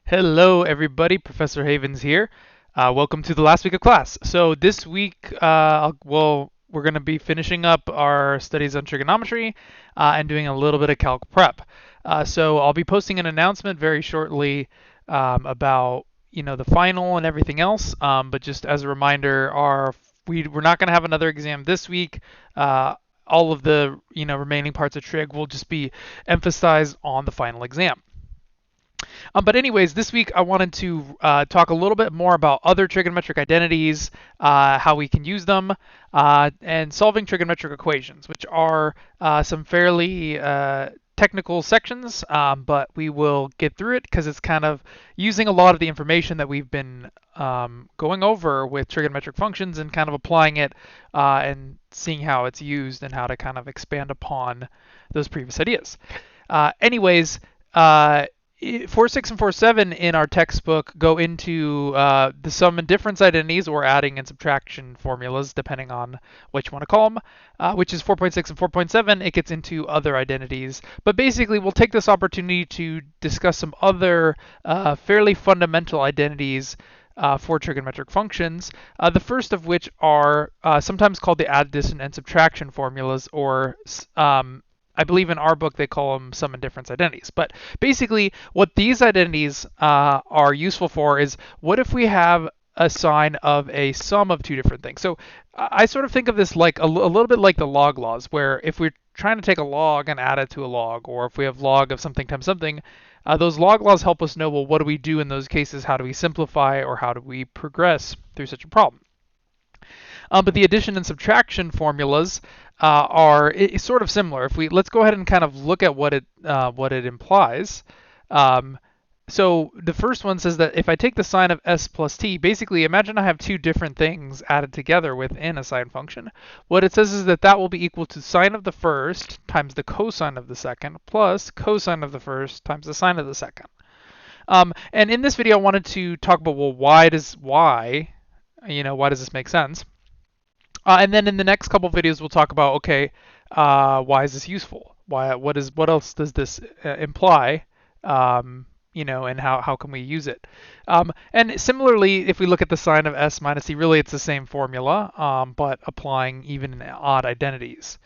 Hello, everybody. Professor Havens here. Welcome to the last week of class. So this week, we're going to be finishing up our studies on trigonometry and doing a little bit of calc prep. So I'll be posting an announcement very shortly about the final and everything else. But just as a reminder, we're not going to have another exam this week. All of the remaining parts of trig will just be emphasized on the final exam. But anyways, this week I wanted to talk a little bit more about other trigonometric identities, how we can use them, and solving trigonometric equations, which are some fairly technical sections, but we will get through it because it's kind of using a lot of the information that we've been going over with trigonometric functions and kind of applying it and seeing how it's used and how to kind of expand upon those previous ideas. Anyways, 4.6 and 4.7 in our textbook go into the sum and difference identities, or adding and subtraction formulas, depending on what you want to call them, which is 4.6 and 4.7. It gets into other identities. But basically, we'll take this opportunity to discuss some other fairly fundamental identities for trigonometric functions, the first of which are sometimes called the addition and subtraction formulas, or I believe in our book they call them sum and difference identities. But basically, what these identities are useful for is, what if we have a sign of a sum of two different things? So I sort of think of this like a little bit like the log laws, where if we're trying to take a log and add it to a log, or if we have log of something times something, those log laws help us know, well, what do we do in those cases? How do we simplify, or how do we progress through such a problem? But the addition and subtraction formulas are sort of similar. Let's go ahead and kind of look at what it implies. So the first one says that if I take the sine of s plus t, basically imagine I have two different things added together within a sine function. What it says is that that will be equal to sine of the first times the cosine of the second plus cosine of the first times the sine of the second. And in this video, I wanted to talk about, well, why does this make sense? And then in the next couple videos, we'll talk about, okay, why is this useful? What else does this imply? And how can we use it? And similarly, if we look at the sine of s minus t, really it's the same formula, but applying even and odd identities.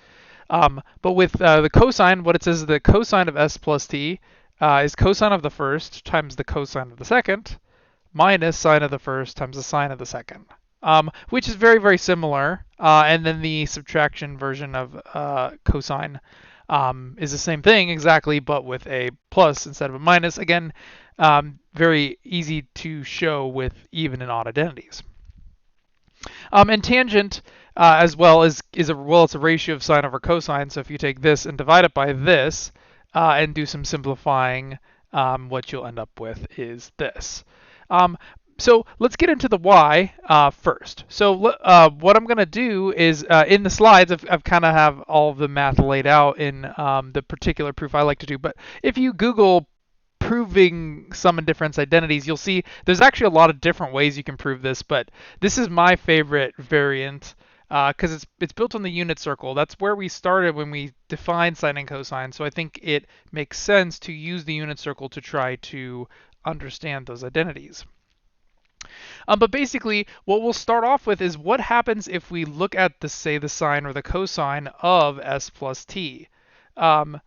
But with the cosine, what it says is the cosine of s plus t is cosine of the first times the cosine of the second minus sine of the first times the sine of the second. Which is very, very similar. And then the subtraction version of cosine is the same thing exactly, but with a plus instead of a minus. Again, very easy to show with even and odd identities. And tangent as well it's a ratio of sine over cosine. So if you take this and divide it by this and do some simplifying, what you'll end up with is this. So let's get into the why first. So what I'm going to do is in the slides, I've kind of have all of the math laid out in the particular proof I like to do. But if you Google proving sum and difference identities, you'll see there's actually a lot of different ways you can prove this. But this is my favorite variant because it's built on the unit circle. That's where we started when we defined sine and cosine. So I think it makes sense to use the unit circle to try to understand those identities. But basically, what we'll start off with is what happens if we look at the sine or the cosine of s plus t. And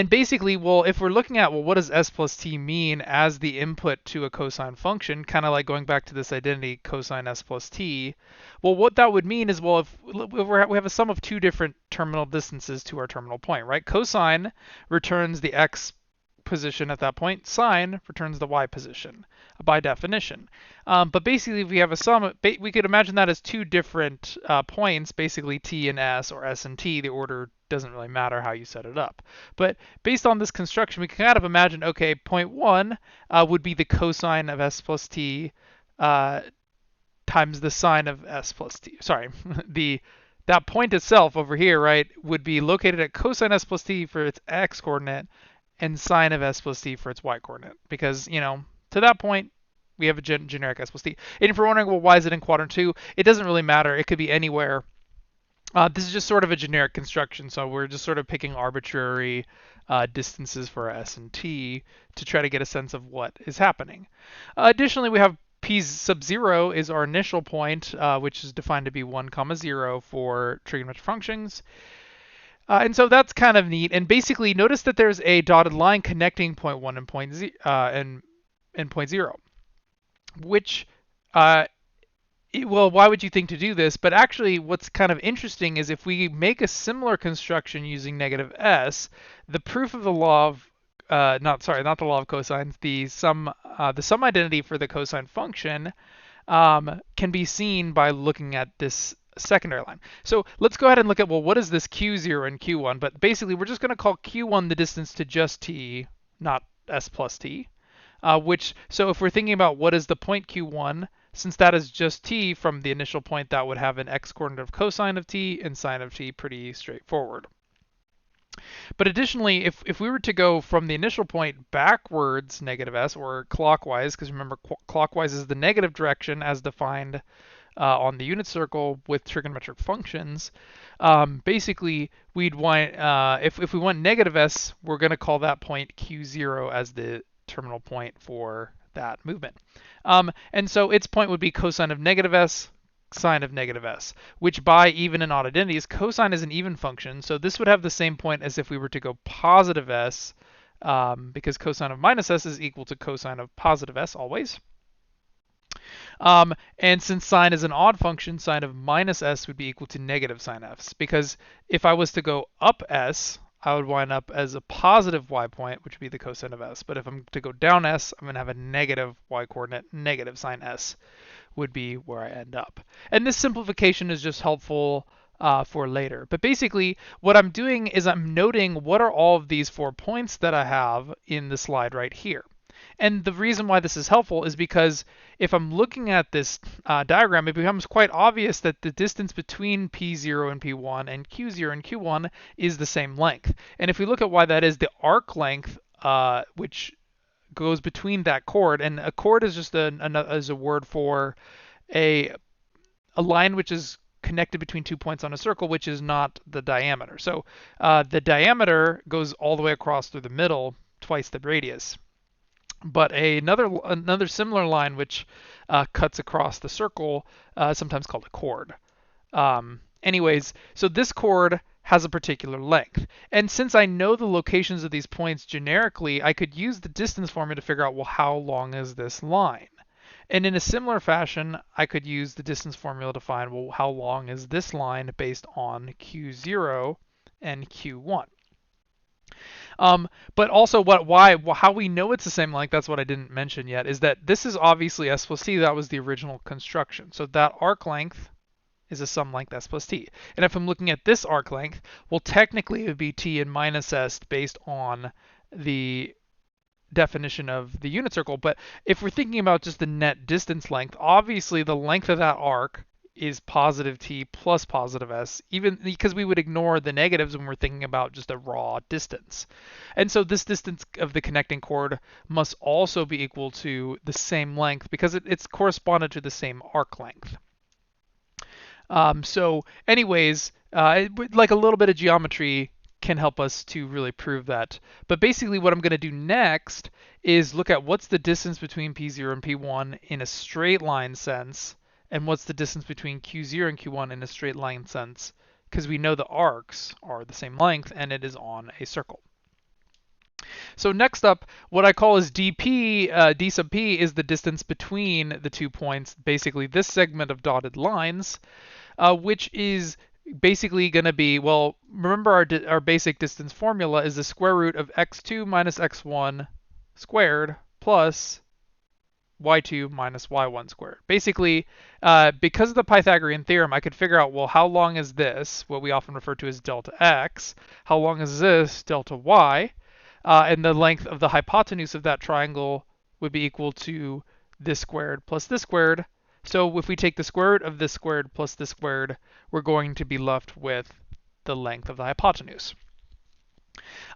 basically, well, if we're looking at, well, what does s plus t mean as the input to a cosine function, kind of like going back to this identity cosine s plus t, well, what that would mean is, well, if we have a sum of two different terminal distances to our terminal point, right? Cosine returns the x position at that point, sine returns the y position by definition. But basically, if we have a sum, we could imagine that as two different points, basically t and s, or s and t. The order doesn't really matter how you set it up. But based on this construction, we can kind of imagine, okay, point 1 would be the cosine of s plus t times the sine of s plus t. Sorry, that point itself over here, right, would be located at cosine s plus t for its x coordinate and sine of s plus t for its y coordinate. Because, to that point, we have a generic s plus t. And if you're wondering, well, why is it in quadrant 2? It doesn't really matter. It could be anywhere. This is just sort of a generic construction, so we're just sort of picking arbitrary distances for s and t to try to get a sense of what is happening. Additionally, we have p sub 0 is our initial point, which is defined to be 1 comma 0 for trigonometric functions. And so that's kind of neat. And basically, notice that there's a dotted line connecting point 1 and and point 0, which well, why would you think to do this? But actually, what's kind of interesting is if we make a similar construction using negative s, the proof of the law of not the law of cosines, the sum identity for the cosine function can be seen by looking at this secondary line. So let's go ahead and look at, well, what is this q0 and q1? But basically, we're just going to call q1 the distance to just t, not s plus t. So if we're thinking about what is the point q1, since that is just t from the initial point, that would have an x-coordinate of cosine of t and sine of t, pretty straightforward. But additionally, if we were to go from the initial point backwards negative s, or clockwise, because remember clockwise is the negative direction as defined on the unit circle with trigonometric functions, basically we'd want, if we want negative s, we're going to call that point q0 as the terminal point for that movement. And so its point would be cosine of negative s, sine of negative s, which by even and odd identities, cosine is an even function. So this would have the same point as if we were to go positive s, because cosine of minus s is equal to cosine of positive s always. And since sine is an odd function, sine of minus s would be equal to negative sine s, because if I was to go up s, I would wind up as a positive y point, which would be the cosine of s. But if I'm to go down s, I'm going to have a negative y coordinate, negative sine s would be where I end up. And this simplification is just helpful for later. But basically, what I'm doing is I'm noting what are all of these 4 points that I have in the slide right here. And the reason why this is helpful is because if I'm looking at this diagram, it becomes quite obvious that the distance between P0 and P1 and Q0 and Q1 is the same length. And if we look at why that is, the arc length, which goes between that chord, and a chord is just a word for a line which is connected between 2 points on a circle, which is not the diameter. So the diameter goes all the way across through the middle, twice the radius. But another similar line which cuts across the circle, sometimes called a chord. Anyways, so this chord has a particular length. And since I know the locations of these points generically, I could use the distance formula to figure out, well, how long is this line? And in a similar fashion, I could use the distance formula to find, well, how long is this line based on Q0 and Q1? But also how we know it's the same length, that's what I didn't mention yet, is that this is obviously s plus t. That was the original construction. So that arc length is a sum length s plus t. And if I'm looking at this arc length, well, technically it would be t and minus s based on the definition of the unit circle. But if we're thinking about just the net distance length, obviously the length of that arc is positive t plus positive s, even because we would ignore the negatives when we're thinking about just a raw distance. And so this distance of the connecting chord must also be equal to the same length because it's corresponded to the same arc length. So anyways, like a little bit of geometry can help us to really prove that. But basically what I'm going to do next is look at what's the distance between P0 and P1 in a straight line sense, and what's the distance between Q0 and Q1 in a straight line sense, because we know the arcs are the same length and it is on a circle. So next up, what I call is dp, d sub p is the distance between the 2 points, basically this segment of dotted lines, which is basically going to be, well, remember our basic distance formula is the square root of x2 minus x1 squared plus y2 minus y1 squared. Basically, because of the Pythagorean theorem, I could figure out, well, how long is this, what we often refer to as delta x, how long is this, delta y, and the length of the hypotenuse of that triangle would be equal to this squared plus this squared. So if we take the square root of this squared plus this squared, we're going to be left with the length of the hypotenuse.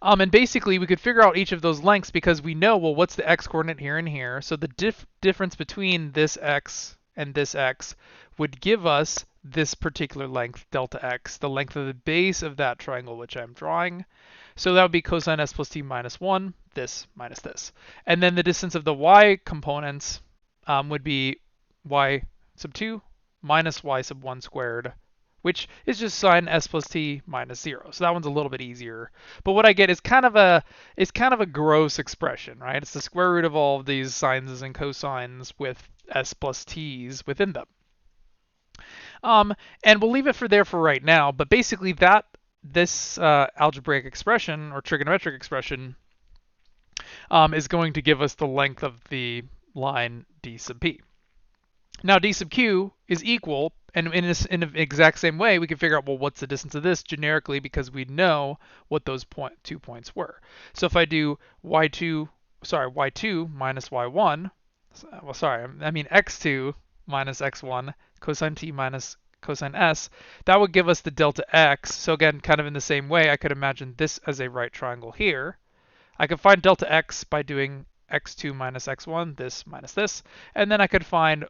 And basically, we could figure out each of those lengths because we know, well, what's the x-coordinate here and here? So the difference between this x and this x would give us this particular length, delta x, the length of the base of that triangle which I'm drawing. So that would be cosine s plus t minus 1, this minus this. And then the distance of the y components would be y sub 2 minus y sub 1 squared, which is just sine s plus t minus 0. So that one's a little bit easier. But what I get is kind of a gross expression, right? It's the square root of all of these sines and cosines with s plus t's within them. And we'll leave it for there for right now. But basically, this algebraic expression or trigonometric expression is going to give us the length of the line d sub p. Now d sub q is equal, and in the exact same way, we can figure out, well, what's the distance of this generically because we know what those 2 points were. So if I do y2 minus y1, well, sorry, I mean x2 minus x1 cosine t minus cosine s, that would give us the delta x. So again, kind of in the same way, I could imagine this as a right triangle here. I could find delta x by doing x2 minus x1, this minus this, and then I could find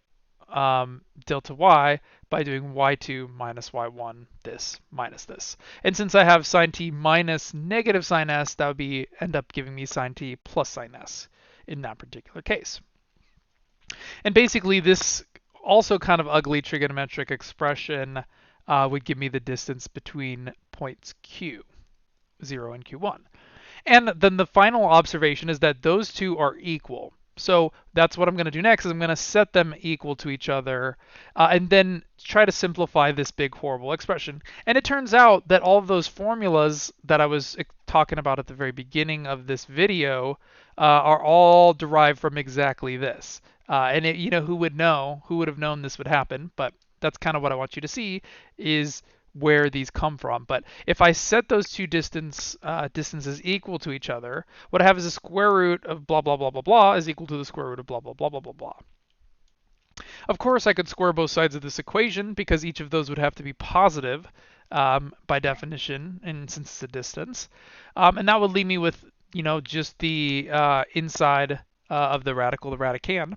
delta y by doing y2 minus y1, this minus this. And since I have sine t minus negative sine s, that would end up giving me sine t plus sine s in that particular case. And basically this also kind of ugly trigonometric expression would give me the distance between points q, 0 and q1. And then the final observation is that those two are equal. So that's what I'm going to do next is I'm going to set them equal to each other and then try to simplify this big horrible expression. And it turns out that all of those formulas that I was talking about at the very beginning of this video are all derived from exactly this. And who would have known this would happen? But that's kind of what I want you to see is where these come from. But if I set those two distances equal to each other, what I have is the square root of blah, blah, blah, blah, blah is equal to the square root of blah, blah, blah, blah, blah, blah. Of course, I could square both sides of this equation because each of those would have to be positive by definition, and since it's a distance. And that would leave me with, just the inside of the radical, the radicand.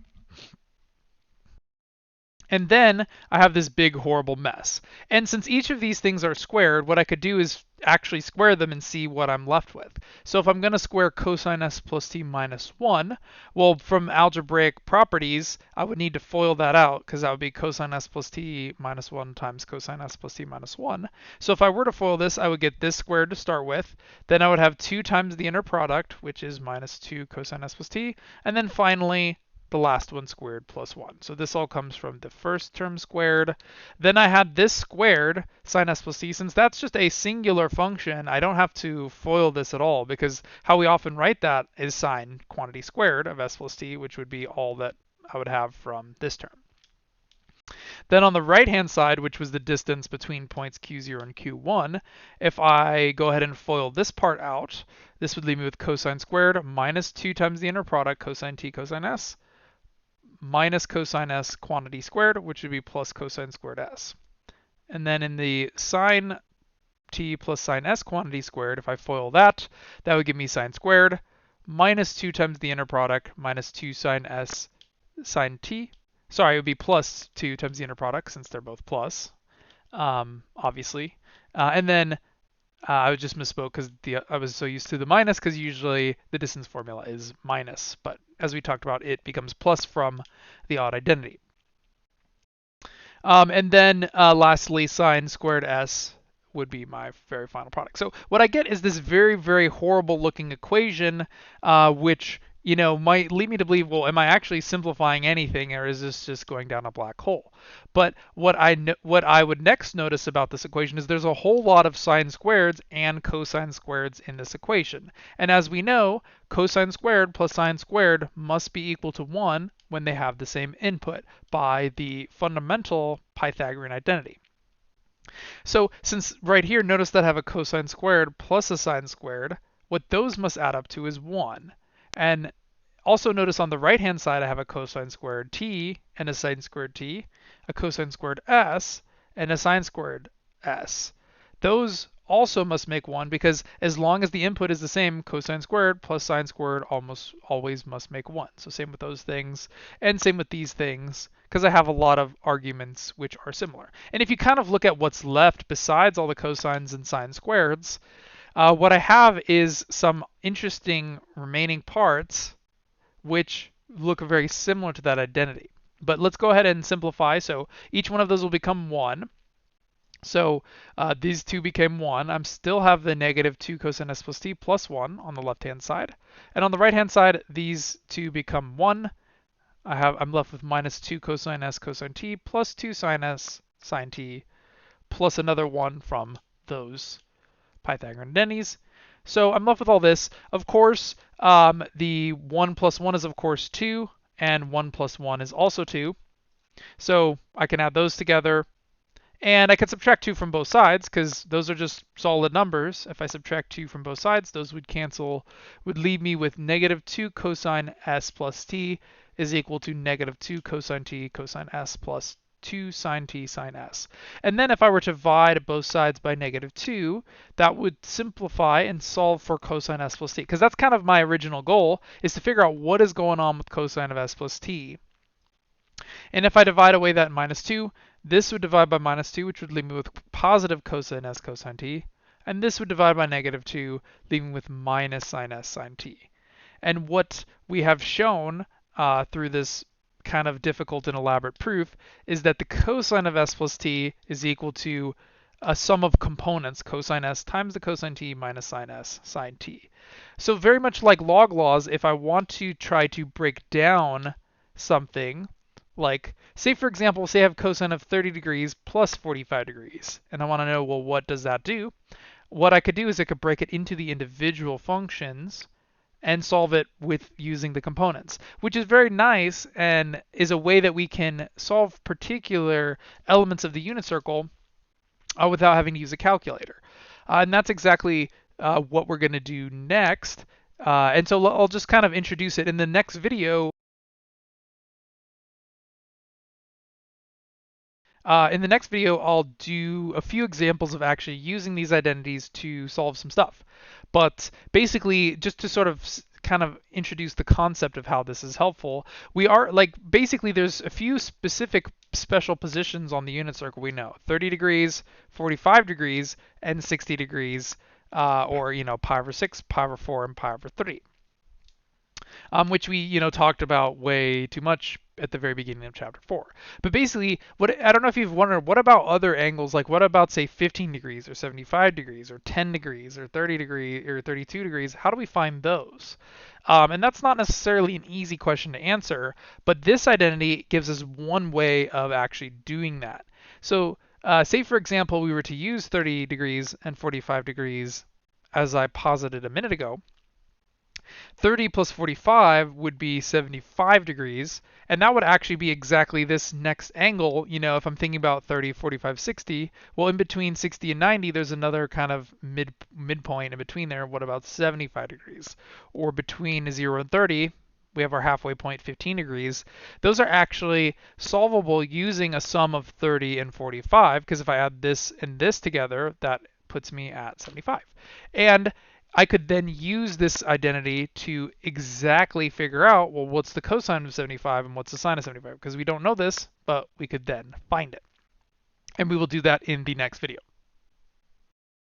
And then I have this big horrible mess. And since each of these things are squared, what I could do is actually square them and see what I'm left with. So if I'm going to square cosine s plus t minus 1, well, from algebraic properties, I would need to FOIL that out because that would be cosine s plus t minus 1 times cosine s plus t minus 1. So if I were to FOIL this, I would get this squared to start with. Then I would have 2 times the inner product, which is minus 2 cosine s plus t. And then finally, the last one squared plus 1. So this all comes from the first term squared. Then I had this squared, sine s plus t. Since that's just a singular function, I don't have to FOIL this at all because how we often write that is sine quantity squared of s plus t, which would be all that I would have from this term. Then on the right-hand side, which was the distance between points q0 and q1, if I go ahead and FOIL this part out, this would leave me with cosine squared minus 2 times the inner product, cosine t cosine s, minus cosine s quantity squared, which would be plus cosine squared s. And then in the sine t plus sine s quantity squared, if I FOIL that, that would give me sine squared minus 2 times the inner product minus 2 sine s sine t. Sorry, it would be plus 2 times the inner product since they're both plus, obviously. And then I just misspoke because I was so used to the minus because usually the distance formula is minus. But as we talked about, it becomes plus from the odd identity. And then lastly, sine squared s would be my very final product. So what I get is this very, very horrible looking equation, which might lead me to believe, well, am I actually simplifying anything, or is this just going down a black hole? But what I would next notice about this equation is there's a whole lot of sine squareds and cosine squareds in this equation. And as we know, cosine squared plus sine squared must be equal to 1 when they have the same input by the fundamental Pythagorean identity. So since right here, notice that I have a cosine squared plus a sine squared, what those must add up to is 1. And also notice on the right-hand side, I have a cosine squared t and a sine squared t, a cosine squared s, and a sine squared s. Those also must make 1 because as long as the input is the same, cosine squared plus sine squared almost always must make 1. So same with those things, and same with these things, because I have a lot of arguments which are similar. And if you kind of look at what's left besides all the cosines and sine squareds, What I have is some interesting remaining parts which look very similar to that identity. But let's go ahead and simplify. So each one of those will become 1. So these two became 1. I still have the negative 2 cosine s plus t plus 1 on the left-hand side. And on the right-hand side, these two become 1. I'm left with minus 2 cosine s cosine t plus 2 sine s sine t plus another 1 from those Pythagorean identities. So I'm left with all this. Of course, the 1 plus 1 is of course 2, and 1 plus 1 is also 2. So I can add those together. And I can subtract 2 from both sides because those are just solid numbers. If I subtract 2 from both sides, those would cancel, would leave me with negative 2 cosine s plus t is equal to negative 2 cosine t cosine s plus 2 sine t sine s. And then if I were to divide both sides by negative 2, that would simplify and solve for cosine s plus t. Because that's kind of my original goal, is to figure out what is going on with cosine of s plus t. And if I divide away that minus 2, this would divide by minus 2, which would leave me with positive cosine s cosine t. And this would divide by negative 2, leaving with minus sine s sine t. And what we have shown through this kind of difficult and elaborate proof is that the cosine of s plus t is equal to a sum of components, cosine s times the cosine t minus sine s sine t. So very much like log laws, if I want to try to break down something, like, say for example, say I have cosine of 30 degrees plus 45 degrees, and I want to know, well, what does that do? What I could do is I could break it into the individual functions and solve it with using the components, which is very nice and is a way that we can solve particular elements of the unit circle without having to use a calculator. And that's exactly what we're going to do next. And so I'll just kind of introduce it in the next video. In the next video, I'll do a few examples of actually using these identities to solve some stuff. But basically, just to sort of kind of introduce the concept of how this is helpful, we are like, basically there's a few specific special positions on the unit circle we know: 30 degrees, 45 degrees, and 60 degrees, or, pi over 6, pi over 4, and pi over 3. Which we, talked about way too much at the very beginning of chapter 4. But basically, I don't know if you've wondered, what about other angles? Like, what about, say, 15 degrees or 75 degrees or 10 degrees or 30 degrees or 32 degrees? How do we find those? And that's not necessarily an easy question to answer, but this identity gives us one way of actually doing that. So say, for example, we were to use 30 degrees and 45 degrees as I posited a minute ago. 30 plus 45 would be 75 degrees, and that would actually be exactly this next angle. If I'm thinking about 30, 45, 60, well, in between 60 and 90, there's another kind of midpoint in between there. What about 75 degrees? Or between 0 and 30, we have our halfway point, 15 degrees. Those are actually solvable using a sum of 30 and 45, because if I add this and this together, that puts me at 75. And I could then use this identity to exactly figure out, well, what's the cosine of 75 and what's the sine of 75? Because we don't know this, but we could then find it. And we will do that in the next video.